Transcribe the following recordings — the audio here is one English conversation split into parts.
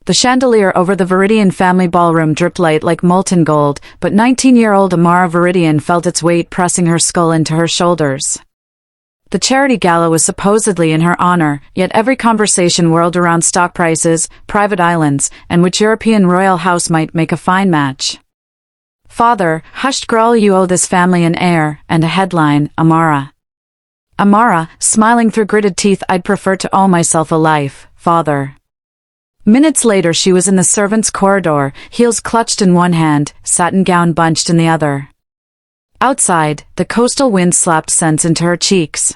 The chandelier over the Viridian family ballroom dripped light like molten gold, but 19-year-old Amara Viridian felt its weight pressing her skull into her shoulders. The charity gala was supposedly in her honor, yet every conversation whirled around stock prices, private islands, and which European royal house might make a fine match. Father, hushed girl, you owe this family an heir, and a headline, Amara. Amara, smiling through gritted teeth, I'd prefer to owe myself a life, father. Minutes later she was in the servants' corridor, heels clutched in one hand, satin gown bunched in the other. Outside, the coastal wind slapped scents into her cheeks.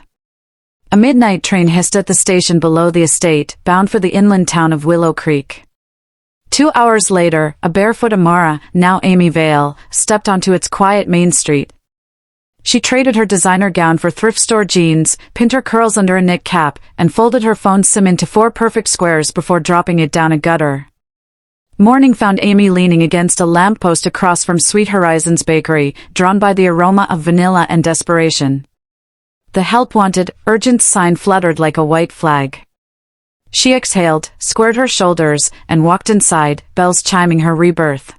A midnight train hissed at the station below the estate, bound for the inland town of Willow Creek. 2 hours later, a barefoot Amara, now Amy Vale, stepped onto its quiet main street. She traded her designer gown for thrift store jeans, pinned her curls under a knit cap, and folded her phone SIM into 4 perfect squares before dropping it down a gutter. Morning found Amy leaning against a lamppost across from Sweet Horizons Bakery, drawn by the aroma of vanilla and desperation. The help wanted, urgent sign fluttered like a white flag. She exhaled, squared her shoulders, and walked inside, bells chiming her rebirth.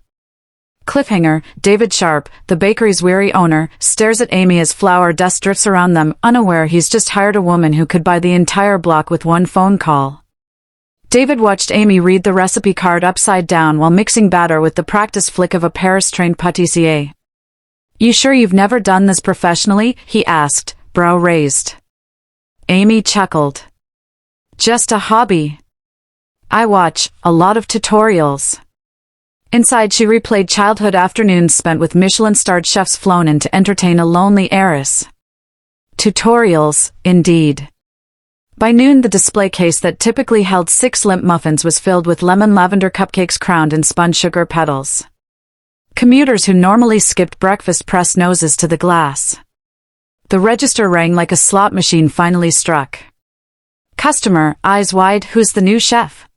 Cliffhanger, David Sharp, the bakery's weary owner, stares at Amy as flour dust drifts around them, unaware he's just hired a woman who could buy the entire block with one phone call. David watched Amy read the recipe card upside down while mixing batter with the practiced flick of a Paris-trained pâtissier. You sure you've never done this professionally? He asked, brow raised. Amy chuckled. Just a hobby. I watch a lot of tutorials. Inside she replayed childhood afternoons spent with Michelin-starred chefs flown in to entertain a lonely heiress. Tutorials, indeed. By noon the display case that typically held 6 limp muffins was filled with lemon lavender cupcakes crowned in spun sugar petals. Commuters who normally skipped breakfast pressed noses to the glass. The register rang like a slot machine finally struck. Customer, eyes wide, who's the new chef?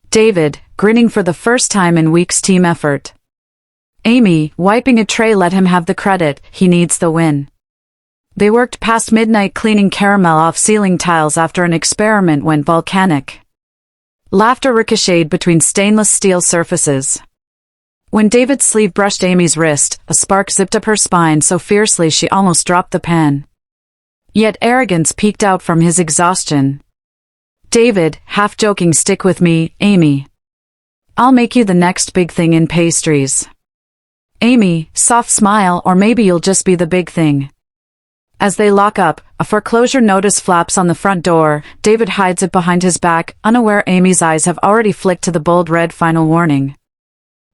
David, grinning for the first time in weeks' team effort. Amy, wiping a tray, let him have the credit, he needs the win. They worked past midnight cleaning caramel off ceiling tiles after an experiment went volcanic. Laughter ricocheted between stainless steel surfaces. When David's sleeve brushed Amy's wrist, a spark zipped up her spine so fiercely she almost dropped the pan. Yet arrogance peeked out from his exhaustion. David, half joking, stick with me, Amy. I'll make you the next big thing in pastries. Amy, soft smile, or maybe you'll just be the big thing. As they lock up, a foreclosure notice flaps on the front door. David hides it behind his back, unaware Amy's eyes have already flicked to the bold red final warning.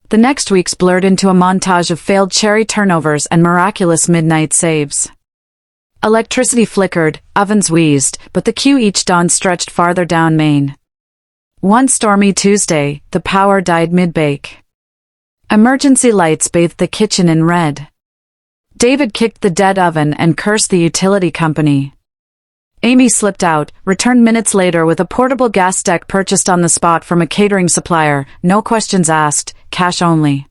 The next weeks blurred into a montage of failed cherry turnovers and miraculous midnight saves. Electricity flickered, ovens wheezed, but the queue each dawn stretched farther down Main. One stormy Tuesday, the power died mid-bake. Emergency lights bathed the kitchen in red. David kicked the dead oven and cursed the utility company. Amy slipped out, returned minutes later with a portable gas deck purchased on the spot from a catering supplier, no questions asked, cash only.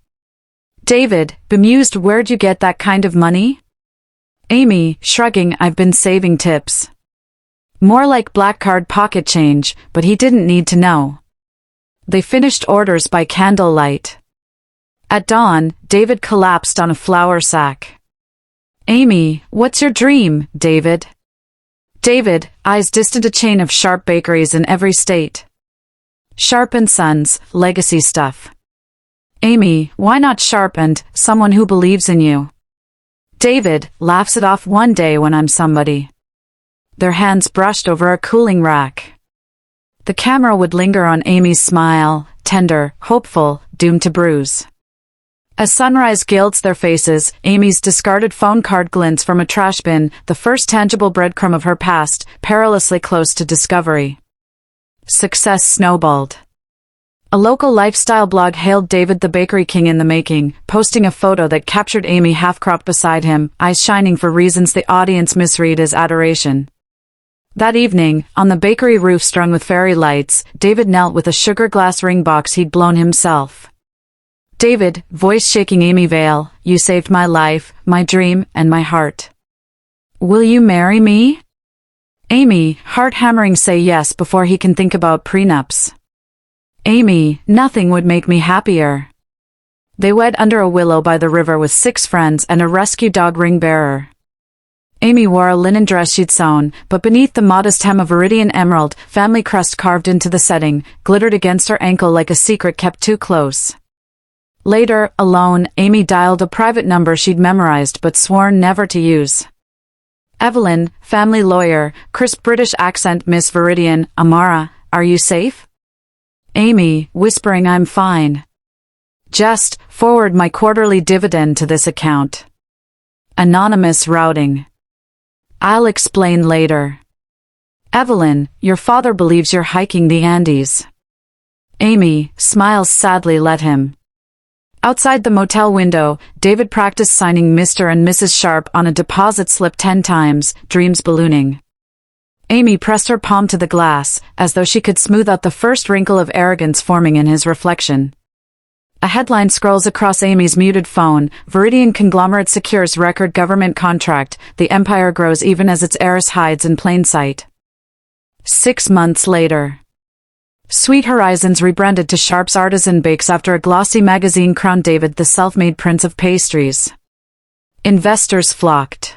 David, bemused, where'd you get that kind of money? Amy, shrugging, I've been saving tips. More like black card pocket change, but he didn't need to know. They finished orders by candlelight. At dawn, David collapsed on a flour sack. Amy, what's your dream, David? David, eyes distant, a chain of Sharp bakeries in every state. Sharp & Sons, legacy stuff. Amy, why not Sharp and someone who believes in you? David, laughs it off, one day when I'm somebody. Their hands brushed over a cooling rack. The camera would linger on Amy's smile, tender, hopeful, doomed to bruise. As sunrise gilds their faces, Amy's discarded phone card glints from a trash bin, the first tangible breadcrumb of her past, perilously close to discovery. Success snowballed. A local lifestyle blog hailed David the bakery king in the making, posting a photo that captured Amy half-cropped beside him, eyes shining for reasons the audience misread as adoration. That evening, on the bakery roof strung with fairy lights, David knelt with a sugar glass ring box he'd blown himself. David, voice shaking, Amy Vale, you saved my life, my dream, and my heart. Will you marry me? Amy, heart hammering, say yes before he can think about prenups. Amy, nothing would make me happier. They wed under a willow by the river with 6 friends and a rescue dog ring-bearer. Amy wore a linen dress she'd sewn, but beneath the modest hem of Viridian emerald, family crest carved into the setting, glittered against her ankle like a secret kept too close. Later, alone, Amy dialed a private number she'd memorized but sworn never to use. Evelyn, family lawyer, crisp British accent, Miss Viridian, Amara, are you safe? Amy, whispering, I'm fine. Just forward my quarterly dividend to this account. Anonymous routing. I'll explain later. Evelyn, your father believes you're hiking the Andes. Amy, smiles sadly, let him. Outside the motel window, David practiced signing Mr. and Mrs. Sharp on a deposit slip 10 times, dreams ballooning. Amy pressed her palm to the glass, as though she could smooth out the first wrinkle of arrogance forming in his reflection. A headline scrolls across Amy's muted phone, Viridian conglomerate secures record government contract, the empire grows even as its heiress hides in plain sight. 6 months later. Sweet Horizons rebranded to Sharp's Artisan Bakes after a glossy magazine crowned David the self-made prince of pastries. Investors flocked.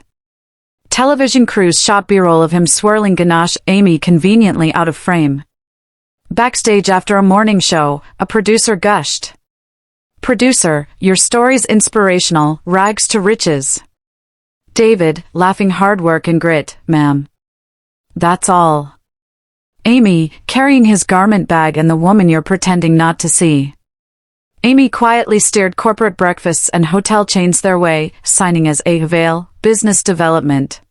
Television crews shot B-roll of him swirling ganache, Amy conveniently out of frame. Backstage after a morning show, a producer gushed. Producer, your story's inspirational, rags to riches. David, laughing, hard work and grit, ma'am. That's all. Amy, carrying his garment bag and the woman you're pretending not to see. Amy quietly steered corporate breakfasts and hotel chains their way, signing as a Vale, business development.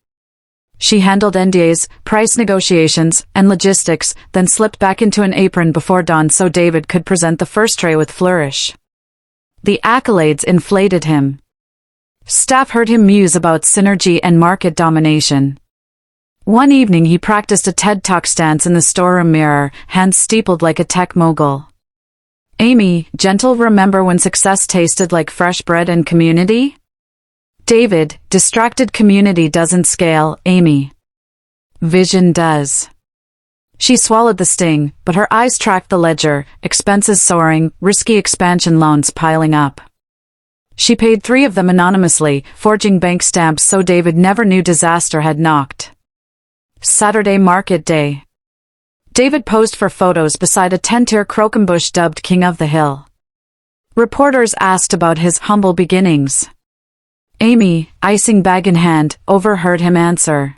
She handled NDAs, price negotiations, and logistics, then slipped back into an apron before dawn so David could present the first tray with flourish. The accolades inflated him. Staff heard him muse about synergy and market domination. One evening he practiced a TED Talk stance in the storeroom mirror, hands steepled like a tech mogul. Amy, gentle, remember when success tasted like fresh bread and community? David, distracted, community doesn't scale, Amy. Vision does. She swallowed the sting, but her eyes tracked the ledger, expenses soaring, risky expansion loans piling up. She paid 3 of them anonymously, forging bank stamps so David never knew disaster had knocked. Saturday market day. David posed for photos beside a 10-tier croquembouche dubbed King of the Hill. Reporters asked about his humble beginnings. Amy, icing bag in hand, overheard him answer.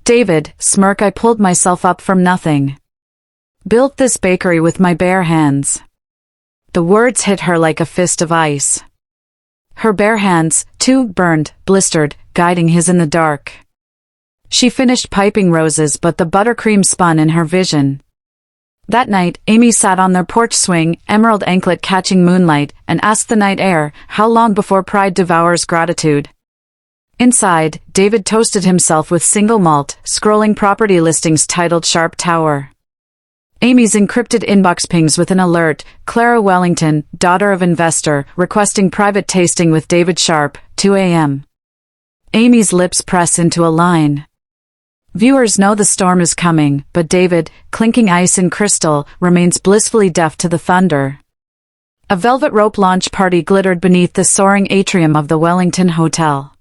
David, smirk, I pulled myself up from nothing. Built this bakery with my bare hands. The words hit her like a fist of ice. Her bare hands, too burned, blistered, guiding his in the dark. She finished piping roses, but the buttercream spun in her vision. That night, Amy sat on their porch swing, emerald anklet catching moonlight, and asked the night air, how long before pride devours gratitude? Inside, David toasted himself with single malt, scrolling property listings titled Sharp Tower. Amy's encrypted inbox pings with an alert, Clara Wellington, daughter of investor, requesting private tasting with David Sharp, 2 a.m. Amy's lips press into a line. Viewers know the storm is coming, but David, clinking ice and crystal, remains blissfully deaf to the thunder. A velvet rope launch party glittered beneath the soaring atrium of the Wellington Hotel.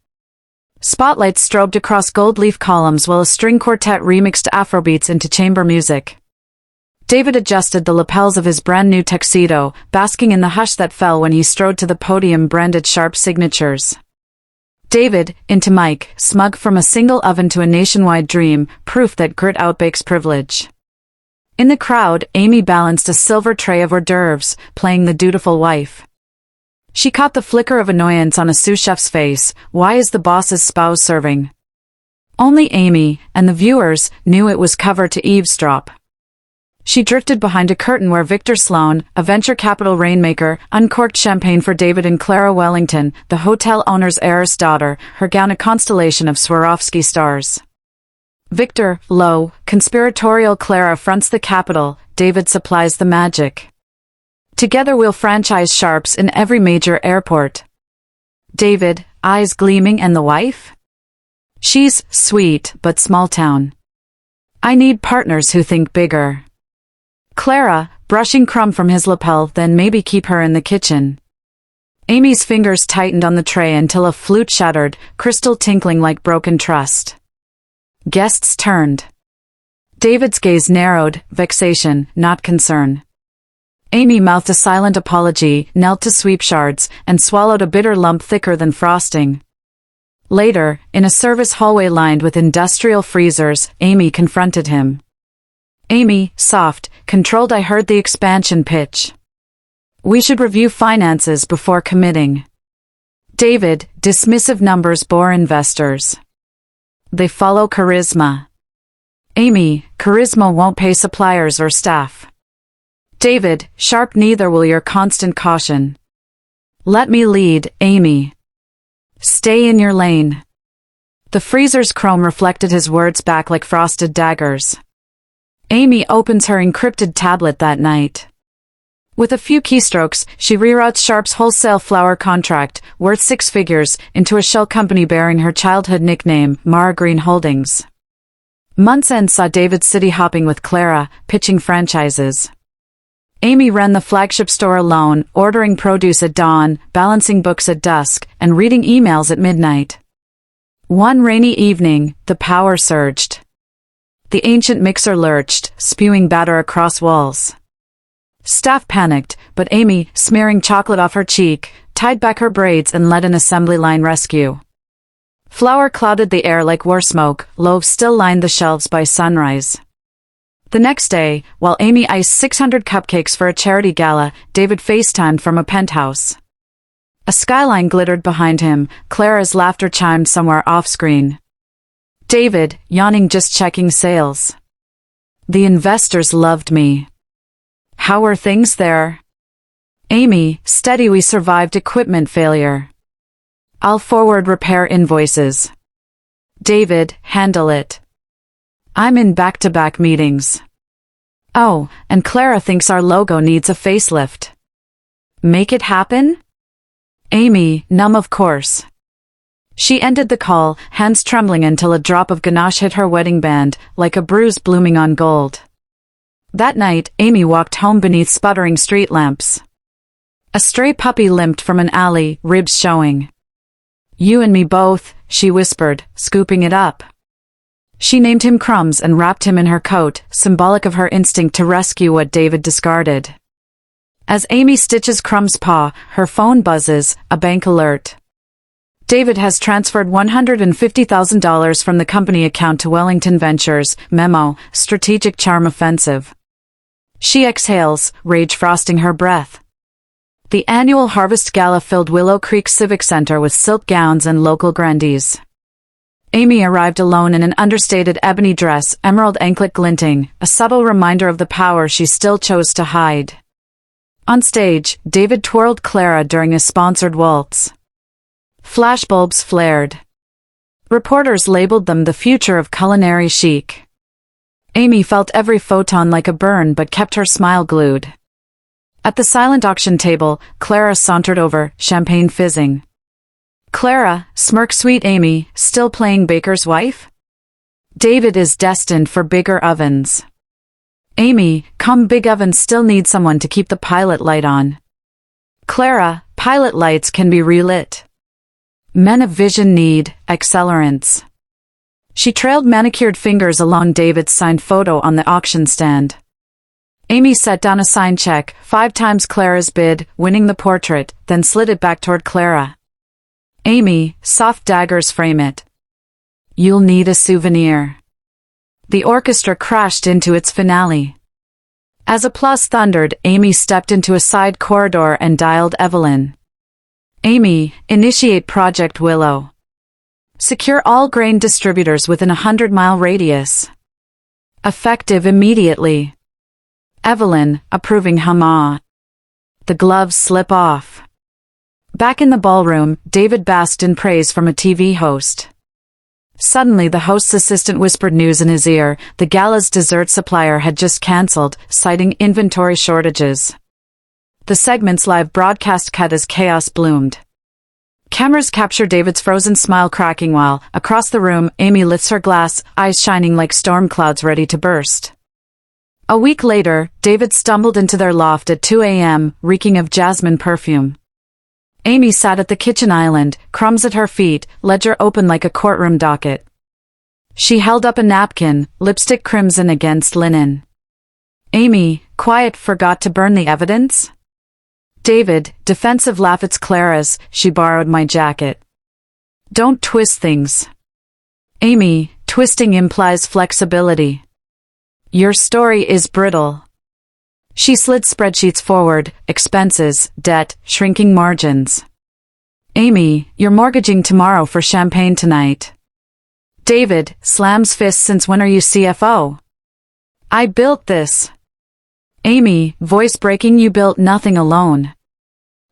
Spotlights strobed across gold leaf columns while a string quartet remixed Afrobeats into chamber music. David adjusted the lapels of his brand-new tuxedo, basking in the hush that fell when he strode to the podium branded Sharp signatures. David, into Mike, smug from a single oven to a nationwide dream, proof that grit outbakes privilege. In the crowd, Amy balanced a silver tray of hors d'oeuvres, playing the dutiful wife. She caught the flicker of annoyance on a sous chef's face. Why is the boss's spouse serving? Only Amy, and the viewers, knew it was cover to eavesdrop. She drifted behind a curtain where Victor Sloan, a venture capital rainmaker, uncorked champagne for David and Clara Wellington, the hotel owner's heiress daughter, her gown a constellation of Swarovski stars. Victor, low, conspiratorial, Clara fronts the capital, David supplies the magic. Together we'll franchise Sharps in every major airport. David, eyes gleaming, and the wife? She's sweet, but small town. I need partners who think bigger. Clara, brushing crumb from his lapel, then maybe keep her in the kitchen. Amy's fingers tightened on the tray until a flute shattered, crystal tinkling like broken trust. Guests turned. David's gaze narrowed, vexation, not concern. Amy mouthed a silent apology, knelt to sweep shards, and swallowed a bitter lump thicker than frosting. Later, in a service hallway lined with industrial freezers, Amy confronted him. Amy, soft, controlled. I heard the expansion pitch. We should review finances before committing. David, dismissive. Numbers bore investors. They follow charisma. Amy, charisma won't pay suppliers or staff. David, sharp. Neither will your constant caution. Let me lead, Amy. Stay in your lane. The freezer's chrome reflected his words back like frosted daggers. Amy opens her encrypted tablet that night. With a few keystrokes, she reroutes Sharp's wholesale flour contract, worth 6 figures, into a shell company bearing her childhood nickname, Mara Green Holdings. Month's end saw David city-hopping with Clara, pitching franchises. Amy ran the flagship store alone, ordering produce at dawn, balancing books at dusk, and reading emails at midnight. One rainy evening, the power surged. The ancient mixer lurched, spewing batter across walls. Staff panicked, but Amy, smearing chocolate off her cheek, tied back her braids and led an assembly line rescue. Flour clouded the air like war smoke, loaves still lined the shelves by sunrise. The next day, while Amy iced 600 cupcakes for a charity gala, David FaceTimed from a penthouse. A skyline glittered behind him, Clara's laughter chimed somewhere off-screen. David, yawning, just checking sales. The investors loved me. How were things there? Amy, steady. We survived equipment failure. I'll forward repair invoices. David, handle it. I'm in back-to-back meetings. Oh, and Clara thinks our logo needs a facelift. Make it happen? Amy, numb of course. She ended the call, hands trembling until a drop of ganache hit her wedding band, like a bruise blooming on gold. That night, Amy walked home beneath sputtering street lamps. A stray puppy limped from an alley, ribs showing. You and me both, she whispered, scooping it up. She named him Crumbs and wrapped him in her coat, symbolic of her instinct to rescue what David discarded. As Amy stitches Crumbs' paw, her phone buzzes, a bank alert. David has transferred $150,000 from the company account to Wellington Ventures, memo, strategic charm offensive. She exhales, rage frosting her breath. The annual Harvest Gala filled Willow Creek Civic Center with silk gowns and local grandees. Amy arrived alone in an understated ebony dress, emerald anklet glinting, a subtle reminder of the power she still chose to hide. On stage, David twirled Clara during a sponsored waltz. Flashbulbs flared. Reporters labeled them the future of culinary chic. Amy felt every photon like a burn but kept her smile glued. At the silent auction table, Clara sauntered over, champagne fizzing. Clara, smirk sweet Amy, still playing baker's wife? David is destined for bigger ovens. Amy, come big ovens still need someone to keep the pilot light on. Clara, pilot lights can be relit. Men of vision need accelerants. She trailed manicured fingers along David's signed photo on the auction stand. Amy set down a signed check, 5 times Clara's bid, winning the portrait, then slid it back toward Clara. Amy, soft daggers frame it. You'll need a souvenir. The orchestra crashed into its finale. As applause thundered, Amy stepped into a side corridor and dialed Evelyn. Amy, initiate Project Willow. Secure all grain distributors within a 100-mile radius. Effective immediately. Evelyn, approving hum-ah. The gloves slip off. Back in the ballroom, David basked in praise from a TV host. Suddenly the host's assistant whispered news in his ear. The gala's dessert supplier had just cancelled, citing inventory shortages. The segment's live broadcast cut as chaos bloomed. Cameras capture David's frozen smile cracking while, across the room, Amy lifts her glass, eyes shining like storm clouds ready to burst. A week later, David stumbled into their loft at 2 a.m., reeking of jasmine perfume. Amy sat at the kitchen island, crumbs at her feet, ledger open like a courtroom docket. She held up a napkin, lipstick crimson against linen. Amy, quiet, forgot to burn the evidence? David, defensive, laugh, it's Clara's, she borrowed my jacket. Don't twist things. Amy, twisting implies flexibility. Your story is brittle. She slid spreadsheets forward, expenses, debt, shrinking margins. Amy, you're mortgaging tomorrow for champagne tonight. David, slams fists, since when are you CFO? I built this. Amy, voice breaking, you built nothing alone.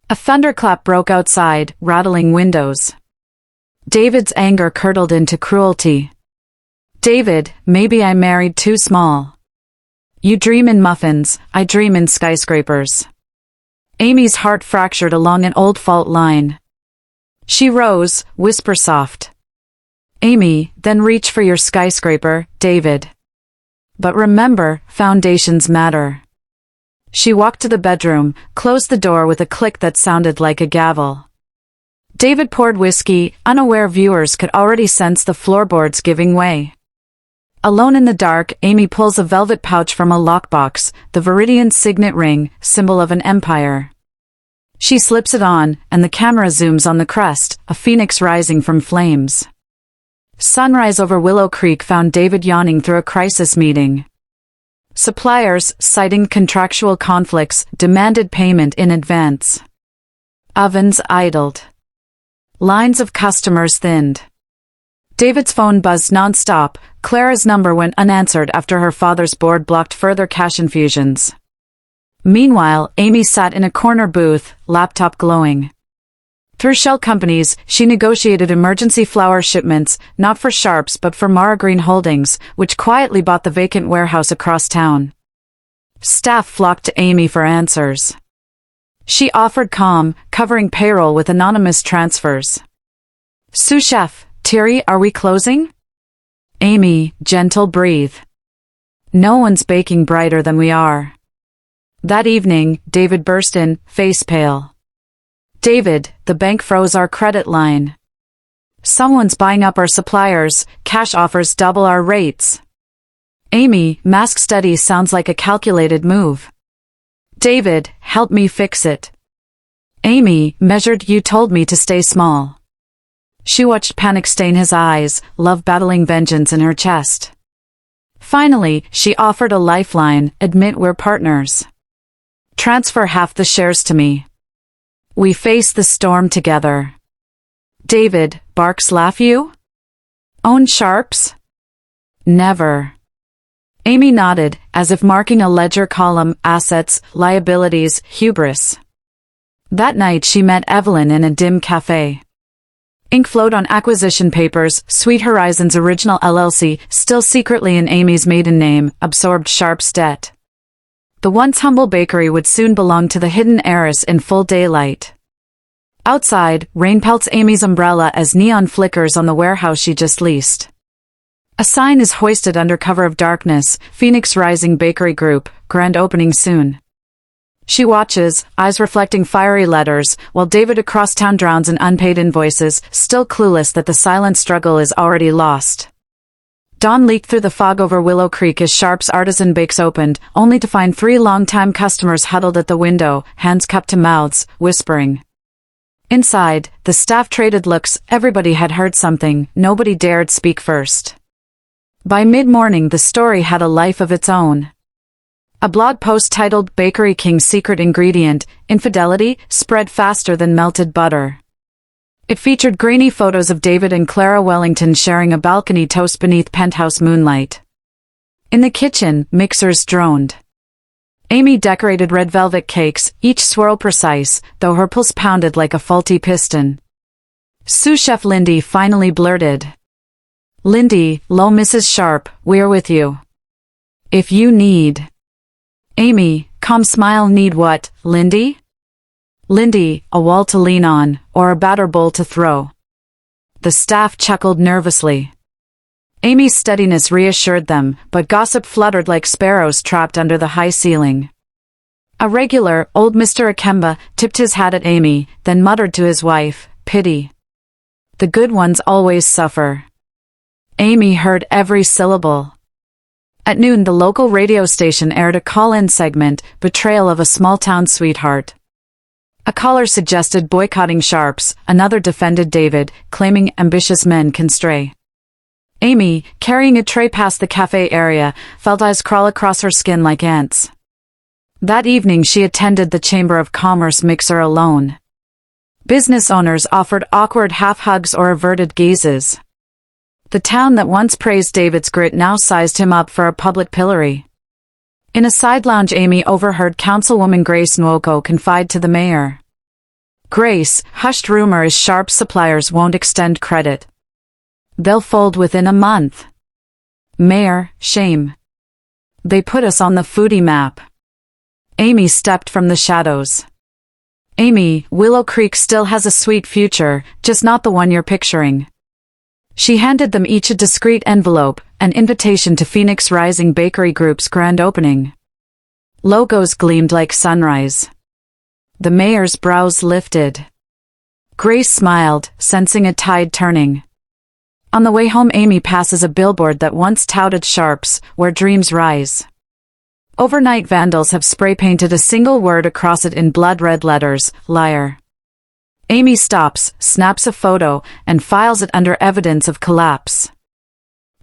A thunderclap broke outside, rattling windows. David's anger curdled into cruelty. David, maybe I married too small. You dream in muffins, I dream in skyscrapers. Amy's heart fractured along an old fault line. She rose, whisper soft. Amy, then reach for your skyscraper, David. But remember, foundations matter. She walked to the bedroom, closed the door with a click that sounded like a gavel. David poured whiskey, unaware viewers could already sense the floorboards giving way. Alone in the dark, Amy pulls a velvet pouch from a lockbox, the Viridian signet ring, symbol of an empire. She slips it on, and the camera zooms on the crest, a phoenix rising from flames. Sunrise over Willow Creek found David yawning through a crisis meeting. Suppliers, citing contractual conflicts, demanded payment in advance. Ovens idled. Lines of customers thinned. David's phone buzzed non-stop. Clara's number went unanswered after her father's board blocked further cash infusions. Meanwhile, Amy sat in a corner booth, laptop glowing. Through shell companies, she negotiated emergency flour shipments, not for Sharps but for Mara Green Holdings, which quietly bought the vacant warehouse across town. Staff flocked to Amy for answers. She offered calm, covering payroll with anonymous transfers. Sous chef, Thierry, are we closing? Amy, gentle, breathe. No one's baking brighter than we are. That evening, David burst in, face pale. David, the bank froze our credit line. Someone's buying up our suppliers, cash offers double our rates. Amy, mask steady, sounds like a calculated move. David, help me fix it. Amy, measured, you told me to stay small. She watched panic stain his eyes, love battling vengeance in her chest. Finally, she offered a lifeline, admit we're partners. Transfer half the shares to me. We face the storm together. David, barks, laugh, you? Own Sharps? Never. Amy nodded, as if marking a ledger column, assets, liabilities, hubris. That night she met Evelyn in a dim cafe. Ink flowed on acquisition papers, Sweet Horizons Original LLC, still secretly in Amy's maiden name, absorbed Sharp's debt. The once humble bakery would soon belong to the hidden heiress in full daylight. Outside, rain pelts Amy's umbrella as neon flickers on the warehouse she just leased. A sign is hoisted under cover of darkness, Phoenix Rising Bakery Group, grand opening soon. She watches, eyes reflecting fiery letters, while David across town drowns in unpaid invoices, still clueless that the silent struggle is already lost. Dawn leaked through the fog over Willow Creek as Sharp's Artisan Bakes opened, only to find 3 longtime customers huddled at the window, hands cupped to mouths, whispering. Inside, the staff traded looks, everybody had heard something, nobody dared speak first. By mid-morning the story had a life of its own. A blog post titled Bakery King's Secret Ingredient, Infidelity, spread faster than melted butter. It featured grainy photos of David and Clara Wellington sharing a balcony toast beneath penthouse moonlight. In the kitchen, mixers droned. Amy decorated red velvet cakes, each swirl precise, though her pulse pounded like a faulty piston. Sous chef Lindy finally blurted. Lindy, low Mrs. Sharp, we're with you. If you need. Amy, calm smile, need what, Lindy? Lindy, a wall to lean on, or a batter bowl to throw. The staff chuckled nervously. Amy's steadiness reassured them, but gossip fluttered like sparrows trapped under the high ceiling. A regular, old Mr. Akemba, tipped his hat at Amy, then muttered to his wife, "Pity. The good ones always suffer." Amy heard every syllable. At noon, the local radio station aired a call-in segment, Betrayal of a Small-Town Sweetheart. A caller suggested boycotting Sharps, another defended David, claiming ambitious men can stray. Amy, carrying a tray past the cafe area, felt eyes crawl across her skin like ants. That evening she attended the Chamber of Commerce mixer alone. Business owners offered awkward half-hugs or averted gazes. The town that once praised David's grit now sized him up for a public pillory. In a side lounge, Amy overheard Councilwoman Grace Nwoko confide to the mayor. "Grace, hushed rumor is Sharp suppliers won't extend credit. They'll fold within a month. Mayor, shame. They put us on the foodie map." Amy stepped from the shadows. "Amy, Willow Creek still has a sweet future, just not the one you're picturing." She handed them each a discreet envelope, an invitation to Phoenix Rising Bakery Group's grand opening. Logos gleamed like sunrise. The mayor's brows lifted. Grace smiled, sensing a tide turning. On the way home, Amy passes a billboard that once touted Sharps, where dreams rise. Overnight vandals have spray-painted a single word across it in blood-red letters, liar. Amy stops, snaps a photo, and files it under evidence of collapse.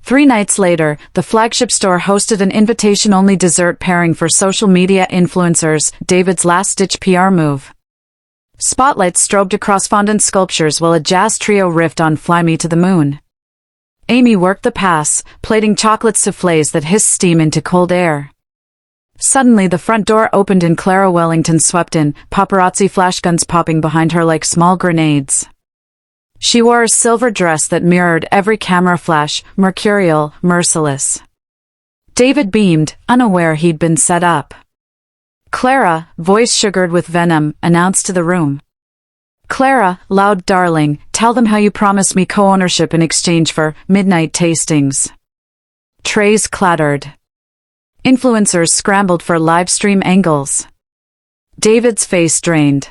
3 nights later, the flagship store hosted an invitation-only dessert pairing for social media influencers, David's last-ditch PR move. Spotlights strobed across fondant sculptures while a jazz trio riffed on Fly Me to the Moon. Amy worked the pass, plating chocolate soufflés that hissed steam into cold air. Suddenly the front door opened and Clara Wellington swept in, paparazzi flashguns popping behind her like small grenades. She wore a silver dress that mirrored every camera flash, mercurial, merciless. David beamed, unaware he'd been set up. "Clara," voice sugared with venom, announced to the room. "Clara, loud darling, tell them how you promised me co-ownership in exchange for midnight tastings." Trays clattered. Influencers scrambled for live stream angles. David's face drained.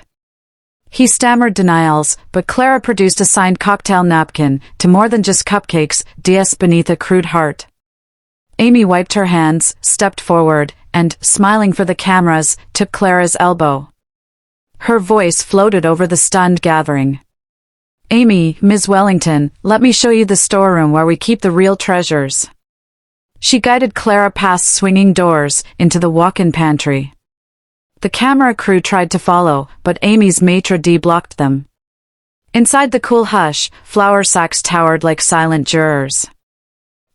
He stammered denials, but Clara produced a signed cocktail napkin, to more than just cupcakes, DS beneath a crude heart. Amy wiped her hands, stepped forward, and, smiling for the cameras, took Clara's elbow. Her voice floated over the stunned gathering. "Amy, Ms. Wellington, let me show you the storeroom where we keep the real treasures." She guided Clara past swinging doors, into the walk-in pantry. The camera crew tried to follow, but Amy's maitre d' blocked them. Inside the cool hush, flour sacks towered like silent jurors.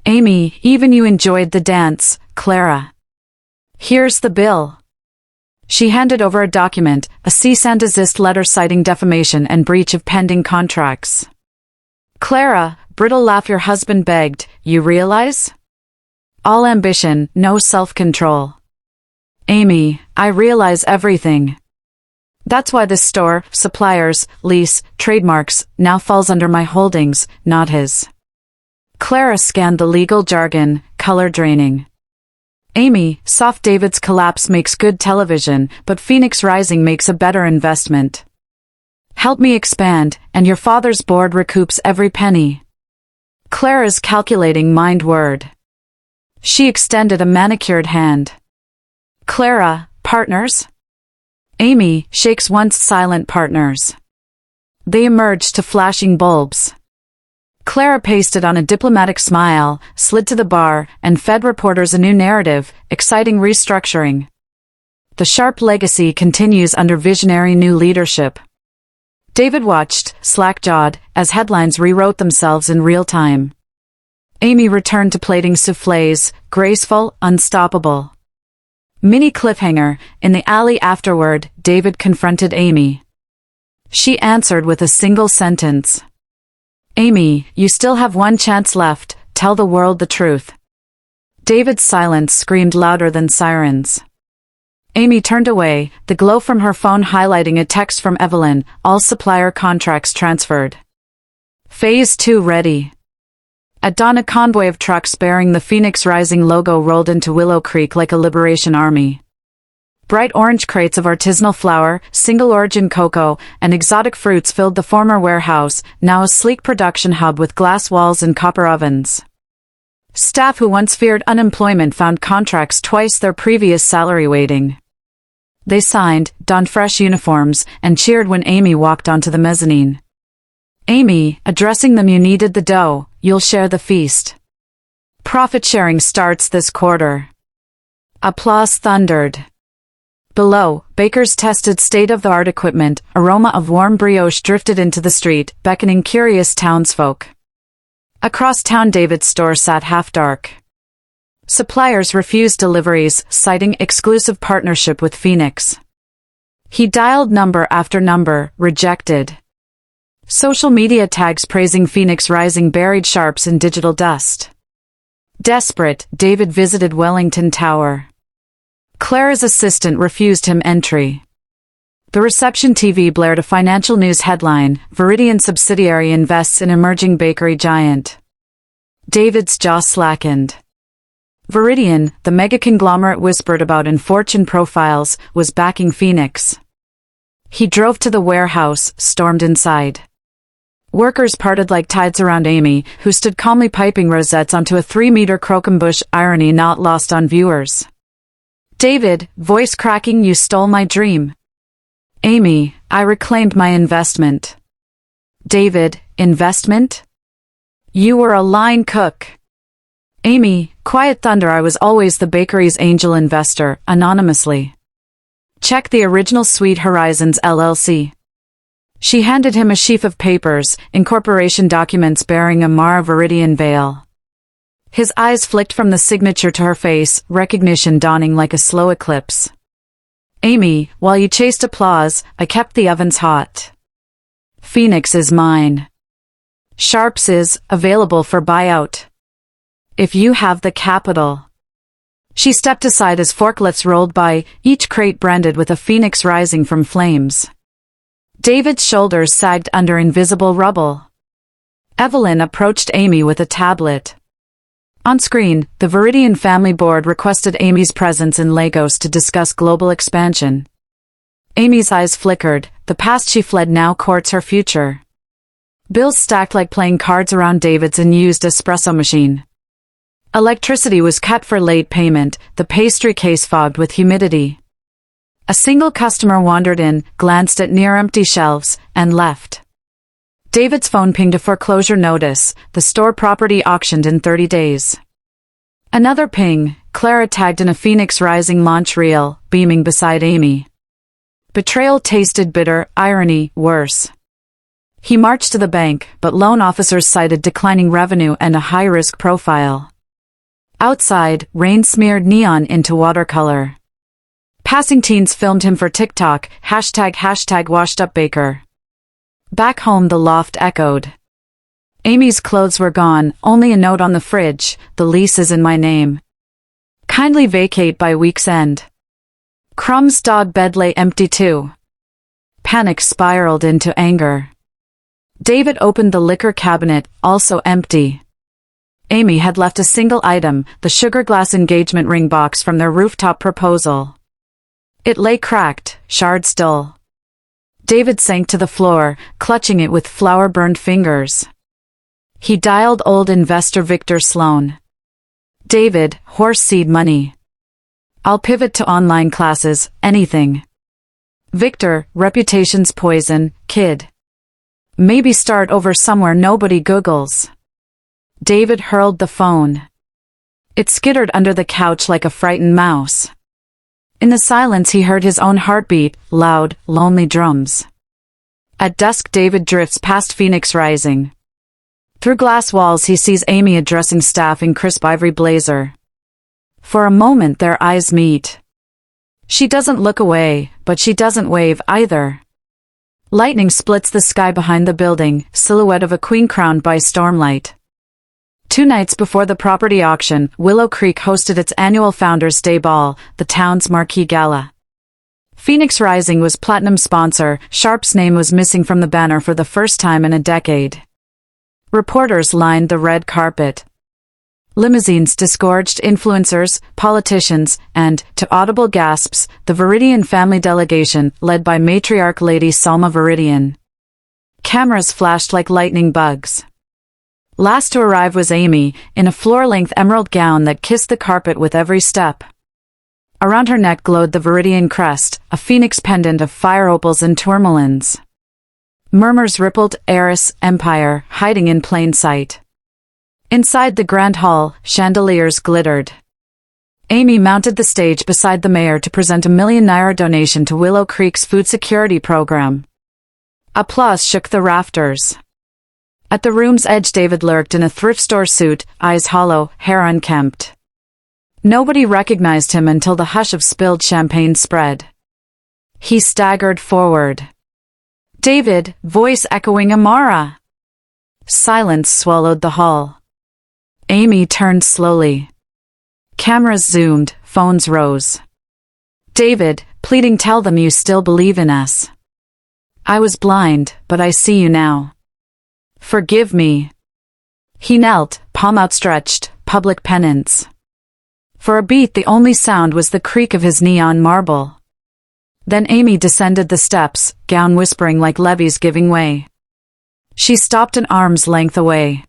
"Amy, even you enjoyed the dance, Clara. Here's the bill." She handed over a document, a cease and desist letter citing defamation and breach of pending contracts. "Clara," brittle laugh, "your husband begged, you realize? All ambition, no self-control." "Amy, I realize everything. That's why this store, suppliers, lease, trademarks, now falls under my holdings, not his." Clara scanned the legal jargon, color draining. "Amy, soft David's collapse makes good television, but Phoenix Rising makes a better investment. Help me expand, and your father's board recoups every penny." Clara's calculating mind whirred. She extended a manicured hand. "Clara, partners?" Amy, shakes once silent partners. They emerged to flashing bulbs. Clara pasted on a diplomatic smile, slid to the bar, and fed reporters a new narrative, exciting restructuring. The Sharp legacy continues under visionary new leadership. David watched, slack-jawed, as headlines rewrote themselves in real time. Amy returned to plating soufflés, graceful, unstoppable. Mini cliffhanger, in the alley afterward, David confronted Amy. She answered with a single sentence. "Amy, you still have one chance left, tell the world the truth." David's silence screamed louder than sirens. Amy turned away, the glow from her phone highlighting a text from Evelyn, all supplier contracts transferred. Phase 2 ready. At dawn, a convoy of trucks bearing the Phoenix Rising logo rolled into Willow Creek like a liberation army. Bright orange crates of artisanal flour, single-origin cocoa, and exotic fruits filled the former warehouse, now a sleek production hub with glass walls and copper ovens. Staff who once feared unemployment found contracts twice their previous salary waiting. They signed, donned fresh uniforms, and cheered when Amy walked onto the mezzanine. "Amy," addressing them, "you kneaded the dough, you'll share the feast. Profit sharing starts this quarter." Applause thundered. Below, bakers tested state-of-the-art equipment, aroma of warm brioche drifted into the street, beckoning curious townsfolk. Across town, David's store sat half-dark. Suppliers refused deliveries, citing exclusive partnership with Phoenix. He dialed number after number, rejected. Social media tags praising Phoenix Rising buried sharps in digital dust. Desperate, David visited Wellington Tower. Clara's assistant refused him entry. The reception TV blared a financial news headline: Viridian subsidiary invests in emerging bakery giant. David's jaw slackened. Viridian, the mega conglomerate whispered about in fortune profiles, was backing Phoenix. He drove to the warehouse, stormed inside. Workers parted like tides around Amy, who stood calmly piping rosettes onto a 3-meter crocum bush, irony not lost on viewers. "David," voice cracking, "you stole my dream." "Amy, I reclaimed my investment." "David, investment? You were a line cook." "Amy, quiet thunder, I was always the bakery's angel investor," anonymously. "Check the original Sweet Horizons LLC." She handed him a sheaf of papers, incorporation documents bearing a Mara Viridian veil. His eyes flicked from the signature to her face, recognition dawning like a slow eclipse. "Amy, while you chased applause, I kept the ovens hot. Phoenix is mine. Sharps is available for buyout. If you have the capital." She stepped aside as forklifts rolled by, each crate branded with a phoenix rising from flames. David's shoulders sagged under invisible rubble. Evelyn approached Amy with a tablet. On screen, the Viridian family board requested Amy's presence in Lagos to discuss global expansion. Amy's eyes flickered, the past she fled now courts her future. Bills stacked like playing cards around David's unused espresso machine. Electricity was cut for late payment, the pastry case fogged with humidity. A single customer wandered in, glanced at near-empty shelves, and left. David's phone pinged a foreclosure notice, the store property auctioned in 30 days. Another ping, Clara tagged in a Phoenix Rising launch reel, beaming beside Amy. Betrayal tasted bitter, irony, worse. He marched to the bank, but loan officers cited declining revenue and a high-risk profile. Outside, rain smeared neon into watercolor. Passing teens filmed him for TikTok, hashtag #washed-up-baker. Back home, the loft echoed. Amy's clothes were gone, only a note on the fridge: "The lease is in my name. Kindly vacate by week's end." Crumb's dog bed lay empty too. Panic spiraled into anger. David opened the liquor cabinet, also empty. Amy had left a single item, the sugar glass engagement ring box from their rooftop proposal. It lay cracked, shards dull. David sank to the floor, clutching it with flour-burned fingers. He dialed old investor Victor Sloan. "David, horse seed money. I'll pivot to online classes, anything." "Victor, reputation's poison, kid. Maybe start over somewhere nobody Googles." David hurled the phone. It skittered under the couch like a frightened mouse. In the silence he heard his own heartbeat, loud, lonely drums. At dusk David drifts past Phoenix Rising. Through glass walls he sees Amy addressing staff in crisp ivory blazer. For a moment their eyes meet. She doesn't look away, but she doesn't wave either. Lightning splits the sky behind the building, silhouette of a queen crowned by stormlight. 2 nights before the property auction, Willow Creek hosted its annual Founders' Day Ball, the town's marquee gala. Phoenix Rising was platinum sponsor, Sharp's name was missing from the banner for the first time in a decade. Reporters lined the red carpet. Limousines disgorged influencers, politicians, and, to audible gasps, the Viridian family delegation, led by matriarch Lady Salma Viridian. Cameras flashed like lightning bugs. Last to arrive was Amy, in a floor-length emerald gown that kissed the carpet with every step. Around her neck glowed the Viridian crest, a phoenix pendant of fire opals and tourmalines. Murmurs rippled, Heiress, Empire, hiding in plain sight. Inside the grand hall, chandeliers glittered. Amy mounted the stage beside the mayor to present a ₦1 million donation to Willow Creek's food security program. Applause shook the rafters. At the room's edge, David lurked in a thrift store suit, eyes hollow, hair unkempt. Nobody recognized him until the hush of spilled champagne spread. He staggered forward. David, voice echoing Amara. Silence swallowed the hall. Amy turned slowly. Cameras zoomed, phones rose. David, pleading, tell them you still believe in us. I was blind, but I see you now. Forgive me. He knelt, palm outstretched, public penance. For a beat the only sound was the creak of his knee on marble. Then Amy descended the steps, gown whispering like levees giving way. She stopped an arm's length away.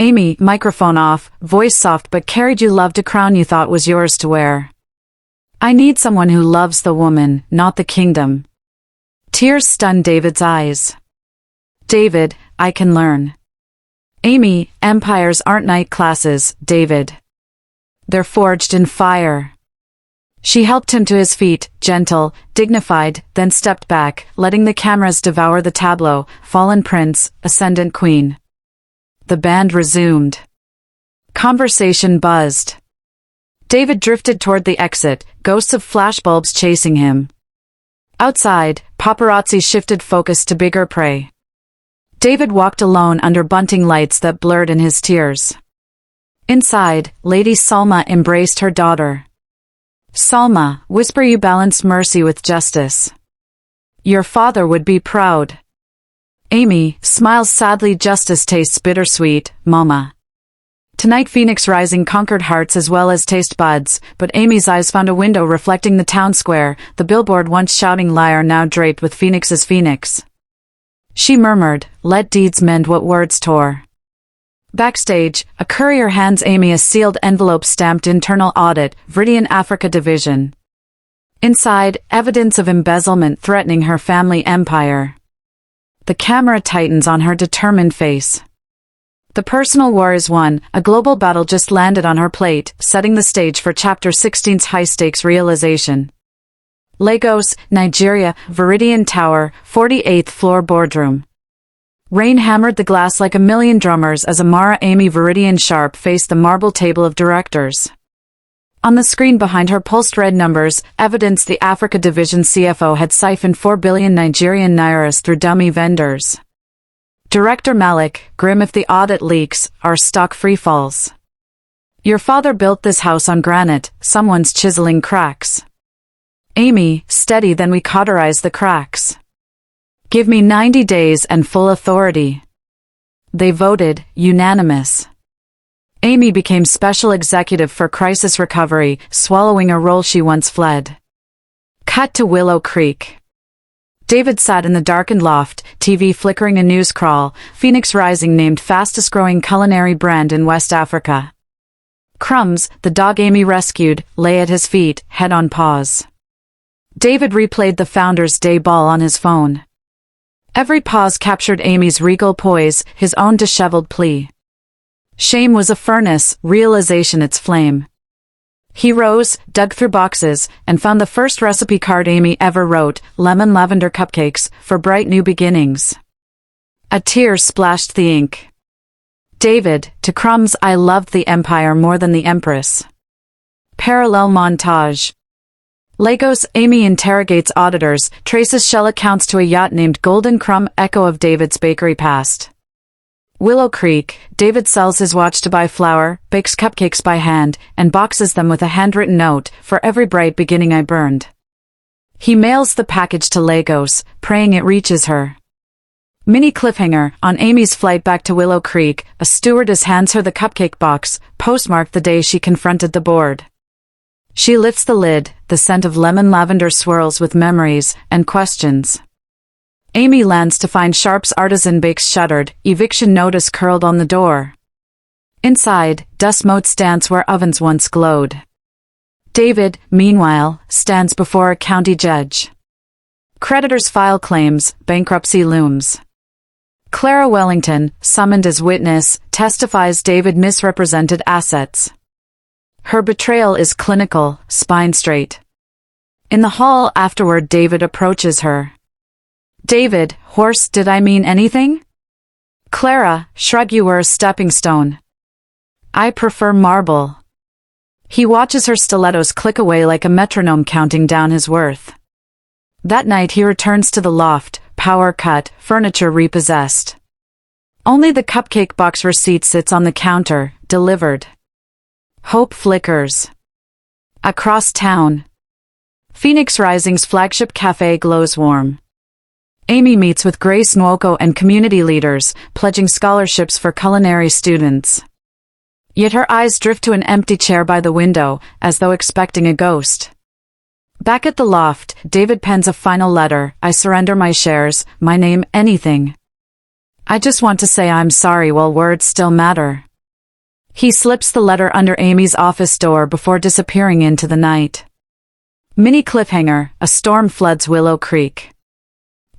Amy, microphone off, voice soft but carried you loved a crown you thought was yours to wear. I need someone who loves the woman, not the kingdom. Tears stunned David's eyes. David, I can learn. Amy, empires aren't night classes, David. They're forged in fire. She helped him to his feet, gentle, dignified, then stepped back, letting the cameras devour the tableau, fallen prince, ascendant queen. The band resumed. Conversation buzzed. David drifted toward the exit, ghosts of flashbulbs chasing him. Outside, paparazzi shifted focus to bigger prey. David walked alone under bunting lights that blurred in his tears. Inside, Lady Salma embraced her daughter. Salma, whisper, you balanced mercy with justice. Your father would be proud. Amy, smiles sadly, justice tastes bittersweet, mama. Tonight Phoenix Rising conquered hearts as well as taste buds, but Amy's eyes found a window reflecting the town square, the billboard once shouting liar now draped with Phoenix's phoenix. She murmured, let deeds mend what words tore. Backstage, a courier hands Amy a sealed envelope stamped Internal Audit, Viridian Africa Division. Inside, evidence of embezzlement threatening her family empire. The camera tightens on her determined face. The personal war is won, a global battle just landed on her plate, setting the stage for Chapter 16's high-stakes realization. Lagos, Nigeria, Viridian Tower, 48th floor boardroom. Rain hammered the glass like a million drummers as Amara Amy Viridian Sharp faced the marble table of directors. On the screen behind her pulsed red numbers, evidence the Africa Division CFO had siphoned 4 billion Nigerian nairas through dummy vendors. Director Malik, grim if the audit leaks, our stock free falls. Your father built this house on granite, someone's chiseling cracks. Amy, steady, then we cauterize the cracks. Give me 90 days and full authority. They voted, unanimous. Amy became special executive for crisis recovery, swallowing a role she once fled. Cut to Willow Creek. David sat in the darkened loft, TV flickering a news crawl, Phoenix Rising named fastest growing culinary brand in West Africa. Crumbs, the dog Amy rescued, lay at his feet, head on paws. David replayed the Founders' Day ball on his phone. Every pause captured Amy's regal poise, his own disheveled plea. Shame was a furnace, realization its flame. He rose, dug through boxes, and found the first recipe card Amy ever wrote, lemon lavender cupcakes, for bright new beginnings. A tear splashed the ink. David, to Crumbs, I loved the empire more than the empress. Parallel montage. Lagos, Amy interrogates auditors, traces shell accounts to a yacht named Golden Crumb, echo of David's bakery past. Willow Creek, David sells his watch to buy flour, bakes cupcakes by hand, and boxes them with a handwritten note, for every bright beginning I burned. He mails the package to Lagos, praying it reaches her. Mini cliffhanger, on Amy's flight back to Willow Creek, a stewardess hands her the cupcake box, postmarked the day she confronted the board. She lifts the lid, the scent of lemon lavender swirls with memories and questions. Amy lands to find Sharp's Artisan Bakes shuttered, eviction notice curled on the door. Inside, dust motes dance where ovens once glowed. David, meanwhile, stands before a county judge. Creditors file claims, bankruptcy looms. Clara Wellington, summoned as witness, testifies David misrepresented assets. Her betrayal is clinical, spine straight. In the hall afterward, David approaches her. David, horse, did I mean anything? Clara, shrug, you were a stepping stone. I prefer marble. He watches her stilettos click away like a metronome counting down his worth. That night he returns to the loft, power cut, furniture repossessed. Only the cupcake box receipt sits on the counter, delivered. Hope flickers. Across town. Phoenix Rising's flagship cafe glows warm. Amy meets with Grace Nwoko and community leaders, pledging scholarships for culinary students. Yet her eyes drift to an empty chair by the window, as though expecting a ghost. Back at the loft, David pens a final letter. I surrender my shares, my name, anything. I just want to say I'm sorry while words still matter. He slips the letter under Amy's office door before disappearing into the night. Mini cliffhanger, a storm floods Willow Creek.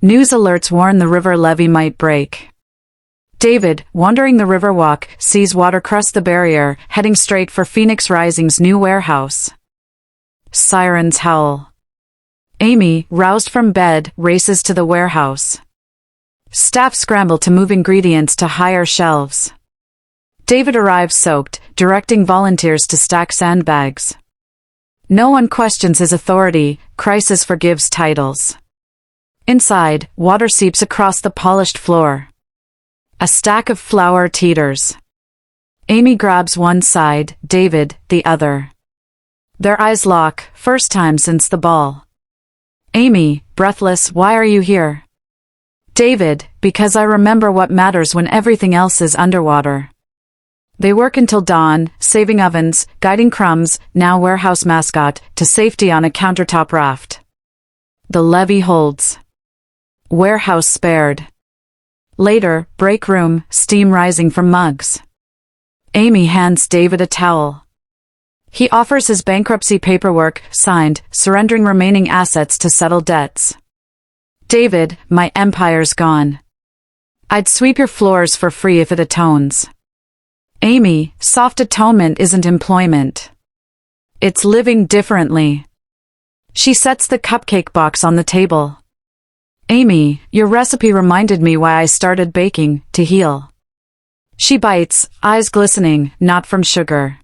News alerts warn the river levee might break. David, wandering the riverwalk, sees water crest the barrier, heading straight for Phoenix Rising's new warehouse. Sirens howl. Amy, roused from bed, races to the warehouse. Staff scramble to move ingredients to higher shelves. David arrives soaked, directing volunteers to stack sandbags. No one questions his authority, crisis forgives titles. Inside, water seeps across the polished floor. A stack of flour teeters. Amy grabs one side, David, the other. Their eyes lock, first time since the ball. Amy, breathless, why are you here? David, because I remember what matters when everything else is underwater. They work until dawn, saving ovens, guiding Crumbs, now warehouse mascot, to safety on a countertop raft. The levee holds. Warehouse spared. Later, break room, steam rising from mugs. Amy hands David a towel. He offers his bankruptcy paperwork, signed, surrendering remaining assets to settle debts. David, my empire's gone. I'd sweep your floors for free if it atones. Amy, soft atonement isn't employment. It's living differently. She sets the cupcake box on the table. Amy, your recipe reminded me why I started baking, to heal. She bites, eyes glistening, not from sugar.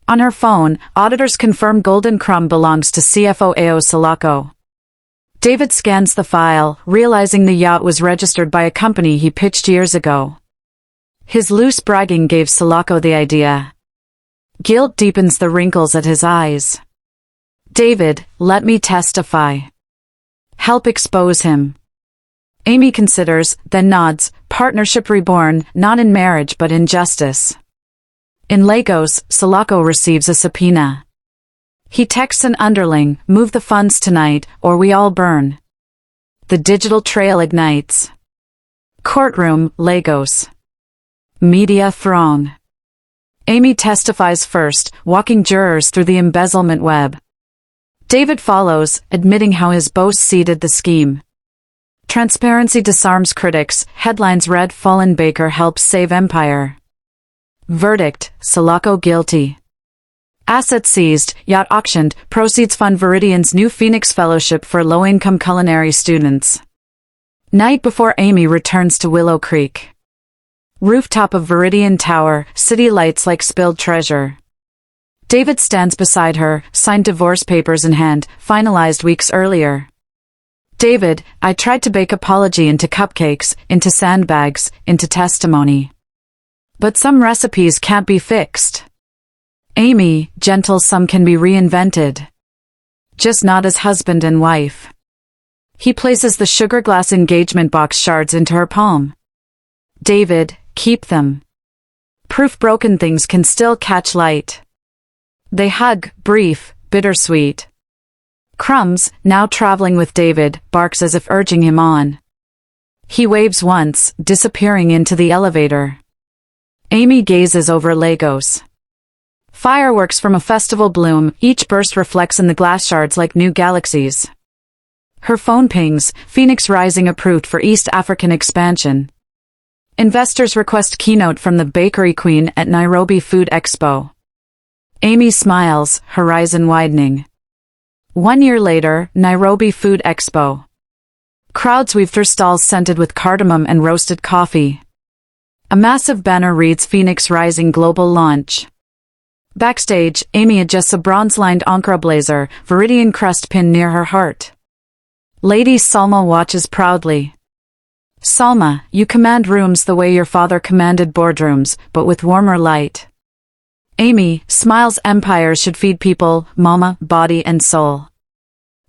On her phone, auditors confirm Golden Crumb belongs to CFO Ao Salako. David scans the file, realizing the yacht was registered by a company he pitched years ago. His loose bragging gave Salako the idea. Guilt deepens the wrinkles at his eyes. David, let me testify. Help expose him. Amy considers, then nods, partnership reborn, not in marriage but in justice. In Lagos, Salako receives a subpoena. He texts an underling, move the funds tonight, or we all burn. The digital trail ignites. Courtroom, Lagos. Media throng. Amy testifies first, walking jurors through the embezzlement web. David follows, admitting how his boast seeded the scheme. Transparency disarms critics, headlines read Fallen Baker helps save empire. Verdict, Salako guilty. Assets seized, yacht auctioned, proceeds fund Viridian's new Phoenix Fellowship for low-income culinary students. Night before Amy returns to Willow Creek. Rooftop of Viridian Tower, city lights like spilled treasure. David stands beside her, signed divorce papers in hand, finalized weeks earlier. David, I tried to bake apology into cupcakes, into sandbags, into testimony. But some recipes can't be fixed. Amy, gentle, some can be reinvented. Just not as husband and wife. He places the sugar glass engagement box shards into her palm. David, keep them. Proof broken things can still catch light. They hug, brief, bittersweet. Crumbs, now traveling with David, barks as if urging him on. He waves once, disappearing into the elevator. Amy gazes over Legos. Fireworks from a festival bloom, each burst reflects in the glass shards like new galaxies. Her phone pings, Phoenix Rising approved for East African expansion. Investors request keynote from the Bakery Queen at Nairobi Food Expo. Amy smiles, horizon widening. 1 year later, Nairobi Food Expo. Crowds weave through stalls scented with cardamom and roasted coffee. A massive banner reads Phoenix Rising Global Launch. Backstage, Amy adjusts a bronze-lined Ankara blazer, Viridian crest pinned near her heart. Lady Salma watches proudly. Salma, you command rooms the way your father commanded boardrooms, but with warmer light. Amy smiles. Empires should feed people, mama, body and soul.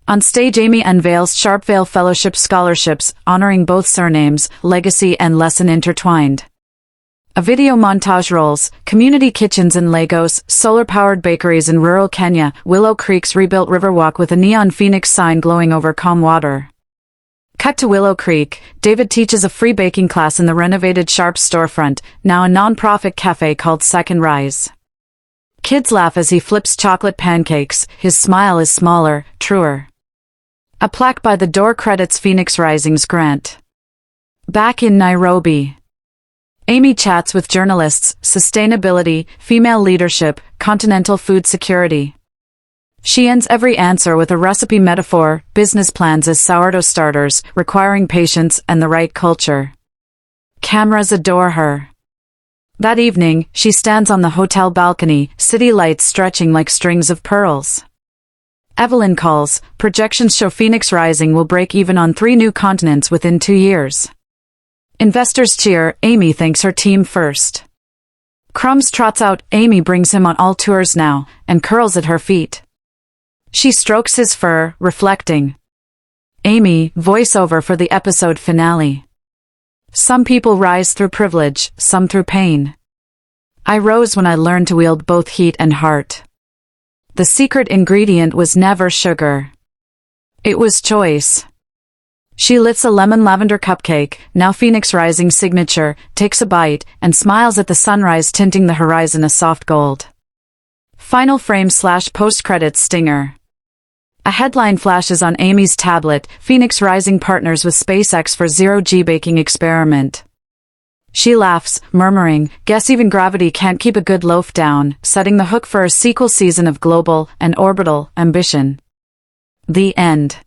On stage, Amy unveils Sharpvale Fellowship scholarships, honoring both surnames, legacy and lesson intertwined. A video montage rolls, community kitchens in Lagos, solar-powered bakeries in rural Kenya, Willow Creek's rebuilt Riverwalk with a neon phoenix sign glowing over calm water. Cut to Willow Creek, David teaches a free baking class in the renovated Sharps storefront, now a non-profit cafe called Second Rise. Kids laugh as he flips chocolate pancakes, his smile is smaller, truer. A plaque by the door credits Phoenix Rising's grant. Back in Nairobi. Amy chats with journalists, sustainability, female leadership, continental food security. She ends every answer with a recipe metaphor, business plans as sourdough starters, requiring patience and the right culture. Cameras adore her. That evening, she stands on the hotel balcony, city lights stretching like strings of pearls. Evelyn calls, projections show Phoenix Rising will break even on 3 new continents within 2 years. Investors cheer, Amy thanks her team first. Crumbs trots out, Amy brings him on all tours now, and curls at her feet. She strokes his fur, reflecting. Amy, voiceover for the episode finale. Some people rise through privilege, some through pain. I rose when I learned to wield both heat and heart. The secret ingredient was never sugar. It was choice. She lifts a lemon lavender cupcake, now Phoenix Rising signature, takes a bite, and smiles at the sunrise tinting the horizon a soft gold. Final frame / post-credits stinger. A headline flashes on Amy's tablet, Phoenix Rising partners with SpaceX for zero-G baking experiment. She laughs, murmuring, guess even gravity can't keep a good loaf down, setting the hook for a sequel season of global and orbital ambition. The end.